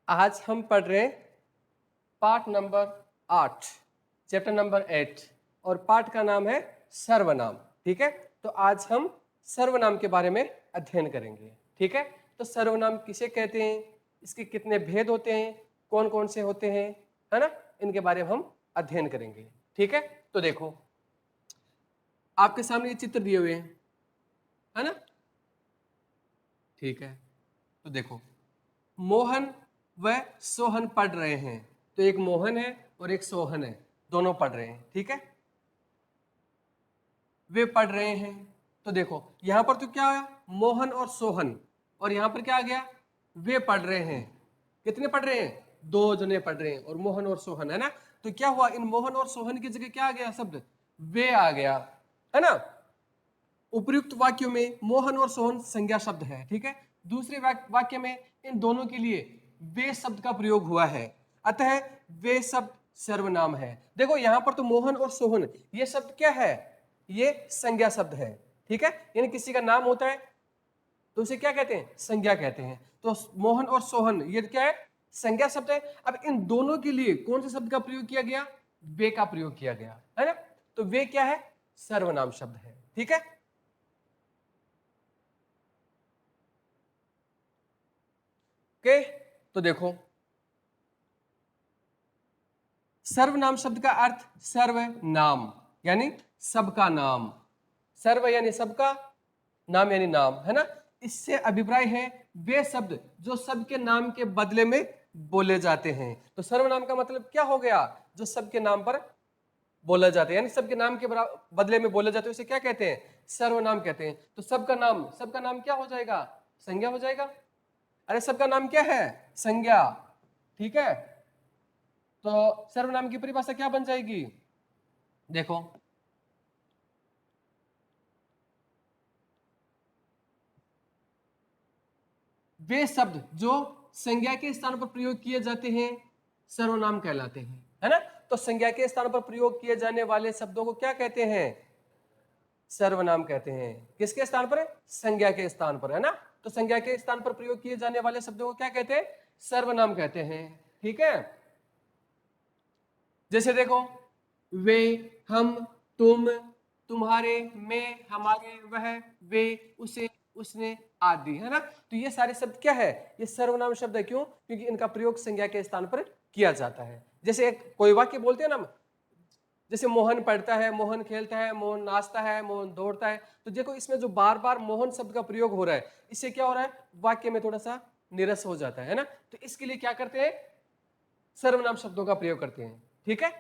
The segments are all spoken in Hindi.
आज हम पढ़ रहे हैं पाठ नंबर 8, चैप्टर नंबर 8, और पाठ का नाम है सर्वनाम। ठीक है, तो आज हम सर्वनाम के बारे में अध्ययन करेंगे। ठीक है, तो सर्वनाम किसे कहते हैं, इसके कितने भेद होते हैं, कौन कौन से होते हैं, है ना, इनके बारे में हम अध्ययन करेंगे। ठीक है, तो देखो आपके सामने ये चित्र दिए हुए हैं, है ना। ठीक है, तो देखो मोहन व सोहन पढ़ रहे हैं। तो एक मोहन है और एक सोहन है, दोनों पढ़ रहे हैं। ठीक है, वे पढ़ रहे हैं। तो देखो यहां पर तो क्या आया, मोहन और सोहन, और यहां पर क्या आ गया, वे पढ़ रहे हैं। कितने पढ़ रहे हैं, दो जने पढ़ रहे हैं, और मोहन और सोहन, है ना। तो क्या हुआ, इन मोहन और सोहन की जगह क्या आ गया, शब्द वे आ गया, है ना। उपयुक्त वाक्यों में मोहन और सोहन संज्ञा शब्द है। ठीक है, दूसरे वाक्य में इन दोनों के लिए वे शब्द का प्रयोग हुआ है, अतः वे शब्द सर्वनाम है। देखो यहां पर तो मोहन और सोहन ये शब्द क्या है, ये संज्ञा शब्द है। ठीक है, यानी किसी का नाम होता है तो उसे क्या कहते हैं, संज्ञा कहते हैं। तो मोहन और सोहन ये क्या है, संज्ञा शब्द है। अब इन दोनों के लिए कौन से शब्द का प्रयोग किया गया, वे का प्रयोग किया गया, है ना। तो वे क्या है, सर्वनाम शब्द है। ठीक है, ओके, तो देखो सर्वनाम शब्द का अर्थ सर्वनाम यानी सबका नाम, सर्व यानी सबका, नाम यानी नाम, है ना। इससे अभिप्राय है वे शब्द जो सबके नाम के बदले में बोले जाते हैं। तो सर्वनाम का मतलब क्या हो गया, जो सबके नाम पर बोला जाता है, यानी सबके नाम के बदले में बोले जाते हैं, उसे क्या कहते हैं, सर्वनाम कहते हैं। तो सबका नाम क्या हो जाएगा, संज्ञा हो जाएगा। अरे सबका नाम क्या है, संज्ञा। ठीक है, तो सर्वनाम की परिभाषा क्या बन जाएगी, देखो वे शब्द जो संज्ञा के स्थान पर प्रयोग किए जाते हैं सर्वनाम कहलाते हैं, है ना। तो संज्ञा के स्थान पर प्रयोग किए जाने वाले शब्दों को क्या कहते हैं, सर्वनाम कहते हैं। किसके स्थान पर, संज्ञा के स्थान पर, है ना। तो संज्ञा के स्थान पर प्रयोग किए जाने वाले शब्दों को क्या कहते हैं, सर्वनाम कहते हैं। ठीक है, जैसे देखो वे, हम, तुम, तुम्हारे, मैं, हमारे, वह, वे, उसे, उसने आदि, है ना। तो ये सारे शब्द क्या है, ये सर्वनाम शब्द है। क्यों, क्योंकि इनका प्रयोग संज्ञा के स्थान पर किया जाता है। जैसे एक कोई वाक्य बोलते हैं ना, जैसे मोहन पढ़ता है, मोहन खेलता है, मोहन नाचता है, मोहन दौड़ता है। तो देखो इसमें जो बार बार मोहन शब्द का प्रयोग हो रहा है, इससे क्या हो रहा है, वाक्य में थोड़ा सा निरस हो जाता है ना। तो इसके लिए क्या करते हैं, सर्वनाम शब्दों का प्रयोग करते हैं। ठीक है,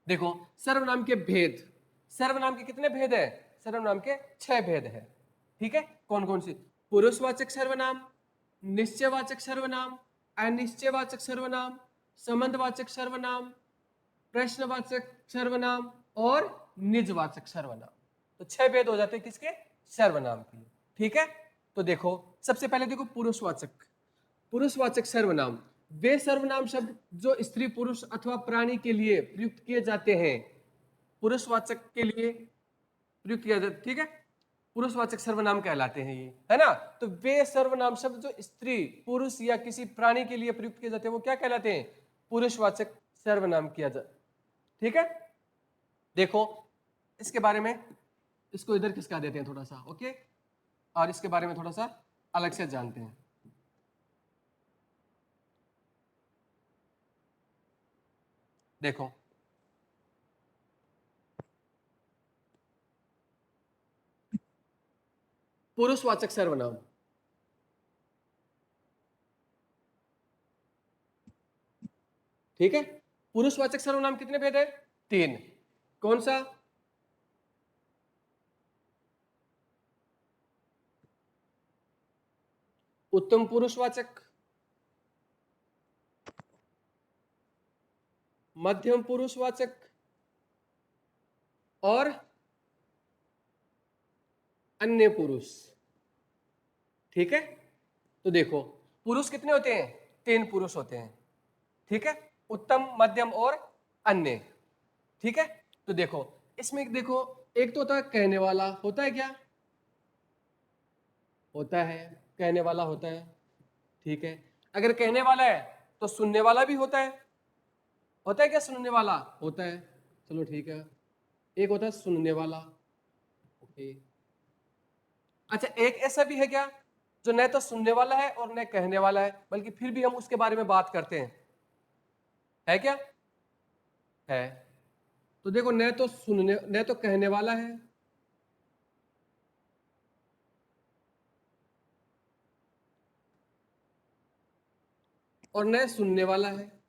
देखो सर्वनाम के भेद, सर्वनाम के कितने भेद है, सर्वनाम के 6 भेद है। ठीक है, कौन कौन सी, पुरुषवाचक सर्वनाम, निश्चयवाचक सर्वनाम, अनिश्चयवाचक सर्वनाम, संबंधवाचक सर्वनाम, प्रश्नवाचक सर्वनाम और निजवाचक सर्वनाम। तो 6 भेद हो जाते हैं किसके, सर्वनाम के। ठीक है, तो देखो सबसे पहले देखो पुरुषवाचक, पुरुषवाचक सर्वनाम वे सर्वनाम शब्द जो स्त्री पुरुष अथवा प्राणी के लिए प्रयुक्त किए जाते हैं, पुरुषवाचक के लिए प्रयुक्त किया जाता है। ठीक है, पुरुषवाचक सर्वनाम कहलाते हैं ये, है ना। तो वे सर्वनाम शब्द जो स्त्री पुरुष या किसी प्राणी के लिए प्रयुक्त किए जाते हैं वो क्या कहलाते हैं, पुरुषवाचक सर्वनाम किया जाता। ठीक है, देखो इसके बारे में, इसको इधर किसका देते हैं थोड़ा सा, ओके, और इसके बारे में थोड़ा सा अलग से जानते हैं। देखो पुरुषवाचक सर्वनाम, ठीक है, पुरुषवाचक सर्वनाम कितने भेद है, 3। कौन सा, उत्तम पुरुषवाचक, मध्यम पुरुषवाचक और अन्य पुरुष। ठीक है, तो देखो पुरुष कितने होते हैं, 3 पुरुष होते हैं। ठीक है, उत्तम, मध्यम और अन्य। ठीक है, तो देखो इसमें देखो एक तो होता है कहने वाला, होता है क्या, होता है कहने वाला होता है। ठीक है, अगर कहने वाला है तो सुनने वाला भी होता है क्या? सुनने वाला होता है, चलो ठीक है। एक होता है सुनने वाला, ओके। अच्छा, एक ऐसा भी है क्या जो न तो सुनने वाला है और न कहने वाला है, बल्कि फिर भी हम उसके बारे में बात करते हैं? है क्या? है। तो देखो, न तो सुनने न तो कहने वाला है, और न सुनने वाला है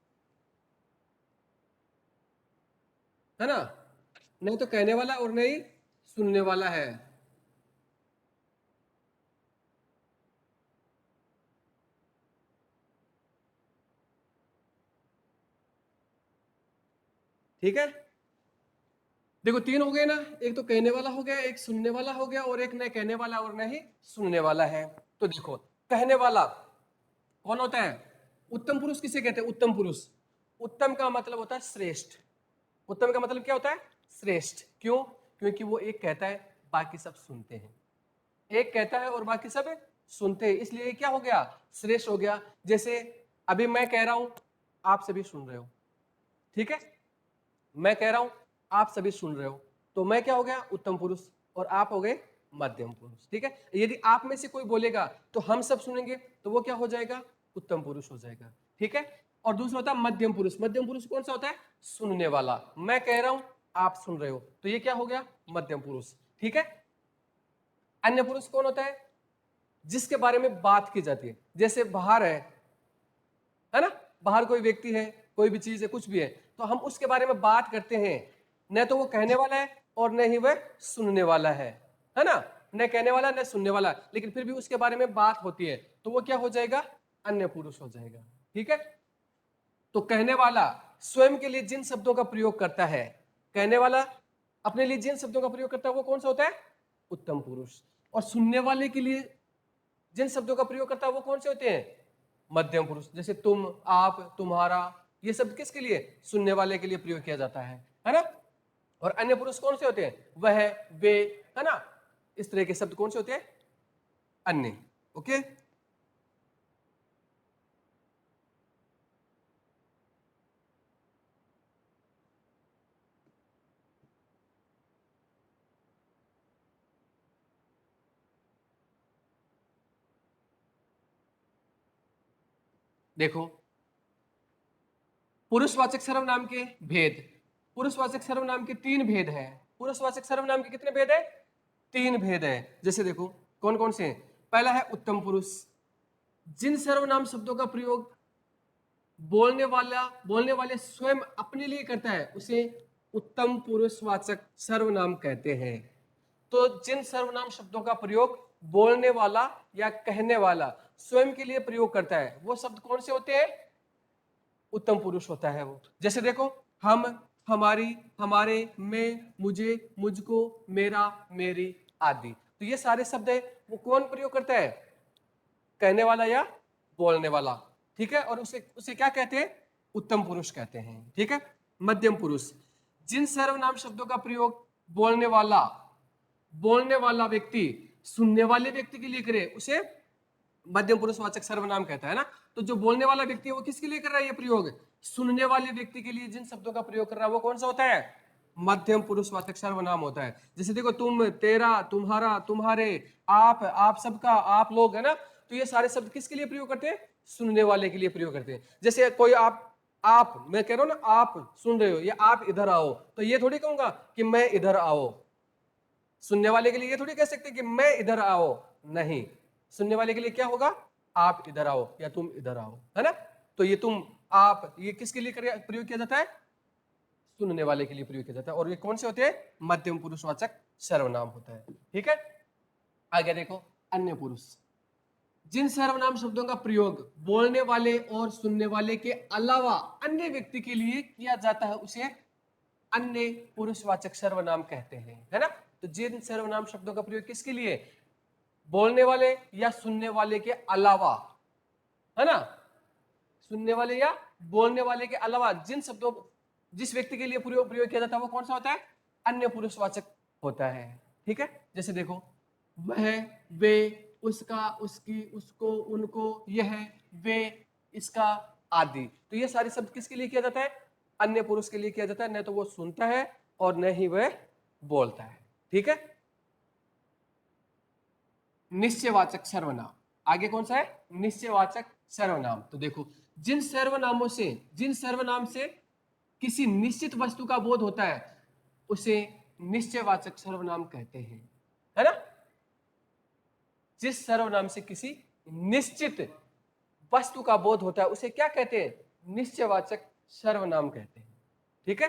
ना? नहीं तो कहने वाला और नहीं सुनने वाला है। ठीक है, देखो तीन हो गए ना, एक तो कहने वाला हो गया, एक सुनने वाला हो गया, और एक न कहने वाला और न ही सुनने वाला है। तो देखो, कहने वाला कौन होता है? उत्तम पुरुष किसे कहते हैं? उत्तम पुरुष। उत्तम का मतलब होता है श्रेष्ठ। उत्तम का मतलब क्या होता है? श्रेष्ठ। क्यों? क्योंकि वो एक कहता है, बाकी सब सुनते हैं। एक कहता है और बाकी सब सुनते हैं, इसलिए ये क्या हो गया? श्रेष्ठ हो गया। जैसे अभी मैं कह रहा हूं, आप सभी सुन रहे हो, ठीक है? मैं कह रहा हूं, आप सभी सुन रहे हो, तो मैं क्या हो गया? उत्तम पुरुष। और आप हो गए मध्यम पुरुष, ठीक है? यदि आप में से कोई बोलेगा तो हम सब सुनेंगे, तो वो क्या हो जाएगा? उत्तम पुरुष हो जाएगा, ठीक है? और दूसरा होता है मध्यम पुरुष। मध्यम पुरुष कौन सा होता है? सुनने वाला। मैं कह रहा हूं, आप सुन रहे हो, तो ये क्या हो गया? मध्यम पुरुष, ठीक है? अन्य पुरुष कौन होता है? जिसके बारे में बात की जाती है। जैसे बाहर है ना? बाहर कोई व्यक्ति है, कोई भी चीज है, कुछ भी है, तो हम उसके बारे में बात करते हैं। न तो वो कहने वाला है और न ही वह सुनने वाला है ना? न कहने वाला न सुनने वाला, लेकिन फिर भी उसके बारे में बात होती है, तो वो क्या हो जाएगा? अन्य पुरुष हो जाएगा, ठीक है? तो कहने वाला स्वयं के लिए जिन शब्दों का प्रयोग करता है, कहने वाला अपने लिए जिन शब्दों का प्रयोग करता है, वो कौन सा होता है? उत्तम पुरुष। और सुनने वाले के लिए जिन शब्दों का प्रयोग करता है, वो कौन से होते हैं? मध्यम पुरुष। जैसे तुम, आप, तुम्हारा, ये शब्द किसके लिए? सुनने वाले के लिए प्रयोग किया जाता है ना? और अन्य पुरुष कौन से होते हैं? वह, वे, है ना? इस तरह के शब्द कौन से होते हैं? अन्य, ओके। देखो, पुरुषवाचक सर्वनाम के भेद। पुरुषवाचक सर्वनाम के तीन भेद हैं। पुरुषवाचक सर्वनाम के कितने भेद है? तीन भेद है। जैसे देखो, कौन कौन से हैं? पहला है उत्तम पुरुष। जिन सर्वनाम शब्दों का प्रयोग बोलने वाले स्वयं अपने लिए करता है, उसे उत्तम पुरुषवाचक सर्वनाम कहते हैं। तो जिन सर्वनाम शब्दों का प्रयोग बोलने वाला या कहने वाला स्वयं के लिए प्रयोग करता है, वो शब्द कौन से होते हैं? उत्तम पुरुष होता है वो। जैसे देखो, हम, हमारी, हमारे, मैं, मुझे, मुझको, मेरा, मेरी आदि। तो ये सारे शब्द है, वो कौन प्रयोग करता है? कहने वाला या बोलने वाला, ठीक है? और उसे उसे क्या कहते हैं? उत्तम पुरुष कहते हैं, ठीक है? मध्यम पुरुष। जिन सर्वनाम शब्दों का प्रयोग बोलने वाला व्यक्ति सुनने वाले व्यक्ति के लिए करे, उसे मध्यम पुरुषवाचक सर्वनाम कहता है ना? तो जो बोलने वाला व्यक्ति है, वो किसके लिए कर रहा है ये प्रयोग? सुनने वाले व्यक्ति के लिए जिन शब्दों का प्रयोग कर रहा है, वो कौन सा होता है? मध्यम पुरुषवाचक सर्वनाम होता है। जैसे देखो, तुम, तेरा, तुम्हारा, तुम्हारे, आप सबका, आप लोग, है ना? तो ये सारे शब्द किसके लिए प्रयोग करते हैं? सुनने वाले के लिए प्रयोग करते हैं। जैसे कोई आप मैं कह रहा हूं ना, आप सुन रहे हो, या आप इधर आओ, तो ये थोड़ी कहूंगा कि मैं इधर आओ। सुनने वाले के लिए ये थोड़ी कह सकते कि मैं इधर आओ, नहीं। सुनने वाले के लिए क्या होगा? आप इधर आओ या तुम इधर आओ, है ना? तो ये तुम, आप, ये किसके लिए प्रयोग किया जाता है? सुनने वाले के लिए प्रयोग किया जाता है। और ये कौन से होते हैं? मध्यम पुरुषवाचक सर्वनाम होता है, ठीक है? आगे देखो, अन्य पुरुष। जिन सर्वनाम शब्दों का प्रयोग बोलने वाले और सुनने वाले के अलावा अन्य व्यक्ति के लिए किया जाता है, उसे अन्य पुरुषवाचक सर्वनाम कहते हैं, है ना? तो जिन सर्वनाम शब्दों का प्रयोग किसके लिए? बोलने वाले या सुनने वाले के अलावा, है ना? सुनने वाले या बोलने वाले के अलावा जिन शब्दों जिस व्यक्ति के लिए प्रयोग किया जाता है, वो कौन सा होता है? अन्य पुरुषवाचक होता है, ठीक है? जैसे देखो, वह, वे, उसका, उसकी, उसको, उनको, यह, वे, इसका आदि। तो ये सारे शब्द किसके लिए किया जाता है? अन्य पुरुष के लिए किया जाता है। न तो वो सुनता है और न ही वह बोलता है। ठीक है। निश्चयवाचक सर्वनाम, आगे कौन सा है? निश्चयवाचक सर्वनाम। तो देखो, जिन सर्वनाम से किसी निश्चित वस्तु का बोध होता है उसे निश्चयवाचक सर्वनाम कहते हैं, है ना। जिस सर्वनाम से किसी निश्चित वस्तु का बोध होता है उसे क्या कहते हैं? निश्चयवाचक सर्वनाम कहते हैं। ठीक है।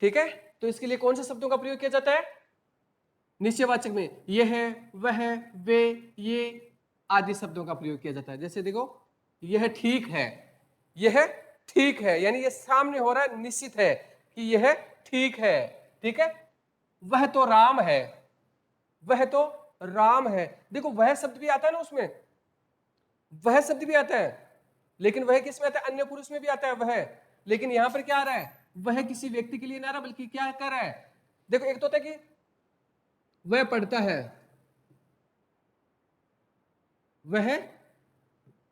ठीक है। तो इसके लिए कौन से शब्दों का प्रयोग किया जाता है? निश्चयवाचक में यह, वह, वे, ये आदि शब्दों का प्रयोग किया जाता है। जैसे देखो, यह ठीक है, यह ठीक है, यानी यह सामने हो रहा है, निश्चित है कि यह ठीक है। ठीक है। वह तो राम है, वह तो राम है। देखो, वह शब्द भी आता है ना उसमें, वह शब्द भी आता है, लेकिन वह किस में आता है? अन्य पुरुष में भी आता है वह। लेकिन यहां पर क्या आ रहा है? वह किसी व्यक्ति के लिए ना रहा, बल्कि क्या कर रहा है? देखो, एक तो होता है कि वह पढ़ता है, वह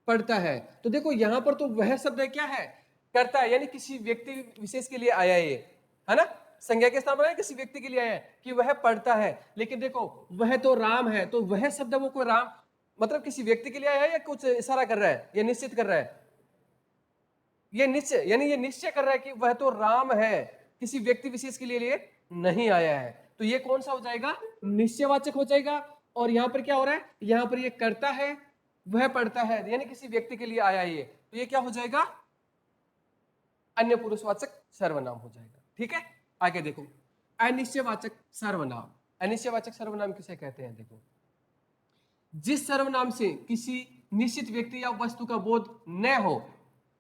पढ़ता है। तो देखो यहां पर तो वह शब्द है, क्या है? करता है, यानी किसी व्यक्ति विशेष के लिए आया है ये, है ना। संज्ञा के स्थान पर है, किसी व्यक्ति के लिए आया है कि वह पढ़ता है। लेकिन देखो, वह तो राम है, तो वह शब्द है वो कोई राम, मतलब किसी व्यक्ति के लिए आया है या कुछ इशारा कर रहा है, ये निश्चित कर रहा है? ये निश्चय, यानी ये निश्चय कर रहा है कि वह तो राम है, किसी व्यक्ति विशेष के लिए नहीं आया है। तो ये कौन सा हो जाएगा? निश्चयवाचक हो जाएगा। और यहां पर क्या हो रहा है? यहां पर ये करता है, वह पढ़ता है, यानी किसी व्यक्ति के लिए आया है ये, तो ये क्या हो जाएगा? अन्य पुरुषवाचक सर्वनाम हो जाएगा। ठीक है। आगे देखो, अनिश्चयवाचक सर्वनाम। अनिश्चयवाचक सर्वनाम किसे कहते हैं? देखो, जिस सर्वनाम से किसी निश्चित व्यक्ति या वस्तु का बोध न हो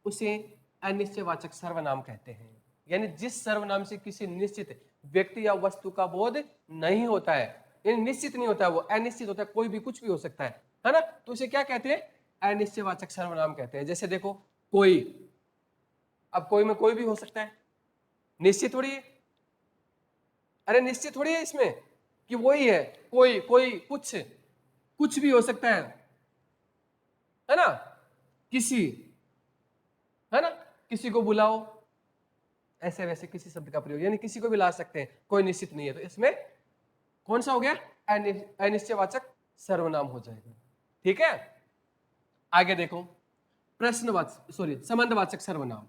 उसे अनिश्चयवाचक सर्वनाम कहते हैं। यानी जिस सर्वनाम से किसी निश्चित व्यक्ति या वस्तु का बोध नहीं होता है, यानी निश्चित नहीं होता है, वो अनिश्चित होता है, कोई भी कुछ भी हो सकता है ना। तो उसे क्या कहते हैं? अनिश्चयवाचक सर्वनाम कहते हैं। जैसे देखो, कोई, अब कोई में कोई भी हो सकता है, निश्चित थोड़ी है। अरे निश्चित थोड़ी है इसमें कि वही है, कोई, कोई, कुछ भी हो सकता है ना। किसी, है ना, किसी को बुलाओ, ऐसे वैसे किसी शब्द का प्रयोग, यानी किसी को भी ला सकते हैं, कोई निश्चित नहीं है। तो इसमें कौन सा हो गया? अनिश्चयवाचक सर्वनाम हो जाएगा। ठीक है। आगे देखो, संबंधवाचक सर्वनाम।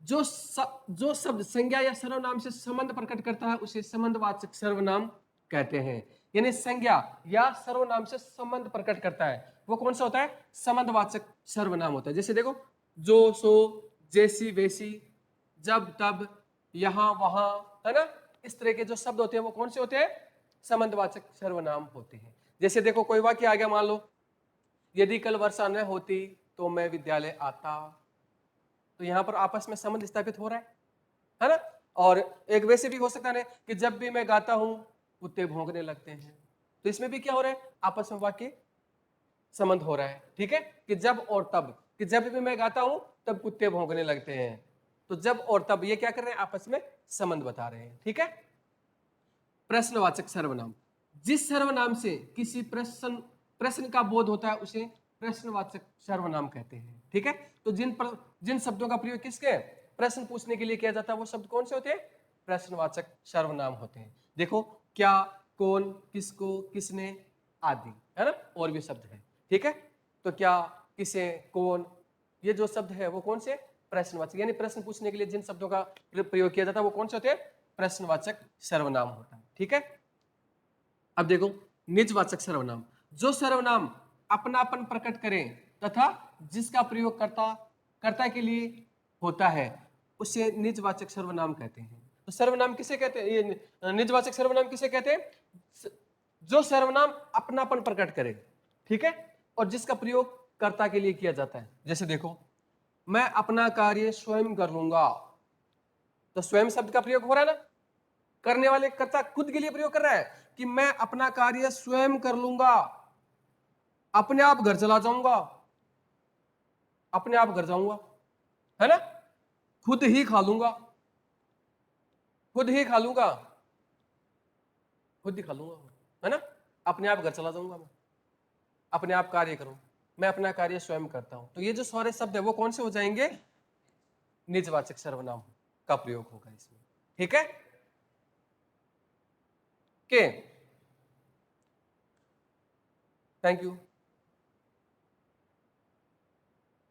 जो शब्द संज्ञा या सर्वनाम से संबंध प्रकट करता है उसे संबंधवाचक सर्वनाम कहते हैं। यानी संज्ञा या सर्वनाम से संबंध प्रकट करता है वो कौन सा होता है? संबंधवाचक सर्वनाम होता है। जैसे देखो, जो, सो, जैसी, वैसी, जब, तब, यहां, वहां, है ना। इस तरह के जो शब्द होते हैं वो कौन से होते हैं? संबंधवाचक सर्वनाम होते हैं। जैसे देखो, कोई वाक्य आ गया, मान लो, यदि कल वर्षा न होती तो मैं विद्यालय आता। तो यहां पर आपस में संबंध स्थापित हो रहा है ना। और एक वैसे भी हो सकता है कि जब भी मैं गाता हूं कुत्ते भौंकने लगते हैं। तो इसमें भी क्या हो रहा है? आपस में वाक्य संबंध हो रहा है। ठीक है। कि जब और तब, कि जब भी मैं गाता हूं तब कुत्ते भौंकने लगते हैं। तो जब और तब ये क्या कर रहे हैं? आपस में संबंध बता रहे हैं। ठीक है। प्रश्नवाचक सर्वनाम। जिस सर्वनाम से किसी प्रश्न का बोध होता है उसे प्रश्नवाचक सर्वनाम कहते हैं। ठीक है। तो जिन शब्दों का प्रयोग किसके प्रश्न पूछने के लिए किया जाता है वो शब्द कौन से होते हैं? प्रश्नवाचक सर्वनाम होते हैं। देखो, क्या, कौन, किसको, किसने आदि, है ना। और भी शब्द है। ठीक है। तो क्या, किसे, कौन, ये जो शब्द है वो कौन से? प्रश्नवाचक, यानी प्रश्न पूछने के लिए जिन शब्दों का प्रयोग किया जाता है वो कौन से होते हैं? प्रश्नवाचक सर्वनाम होता है। ठीक है। अब देखो, निजवाचक सर्वनाम। जो सर्वनाम अपनापन प्रकट करे तथा जिसका प्रयोग कर्ता के लिए होता है उसे निजवाचक सर्वनाम कहते हैं। तो सर्वनाम किसे कहते हैं? ये निजवाचक सर्वनाम किसे कहते हैं? जो सर्वनाम अपनापन प्रकट करे, ठीक है, और जिसका प्रयोग कर्ता के लिए किया जाता है। जैसे देखो, मैं अपना कार्य स्वयं कर लूंगा। तो स्वयं शब्द का प्रयोग हो रहा है ना, करने वाले कर्ता खुद के लिए प्रयोग कर रहा है कि मैं अपना कार्य स्वयं कर लूंगा, अपने आप घर चला जाऊंगा, अपने आप घर जाऊंगा, है ना, खुद ही खा लूंगा, खुद ही खा लूंगा, खुद ही खा लूंगा, है ना, अपने आप घर चला जाऊंगा मैं। अपने आप कार्य करो, मैं अपना कार्य स्वयं करता हूं। तो ये जो सारे शब्द है वो कौन से हो जाएंगे? निजवाचक सर्वनाम का प्रयोग होगा इसमें। ठीक है, के थैंक यू।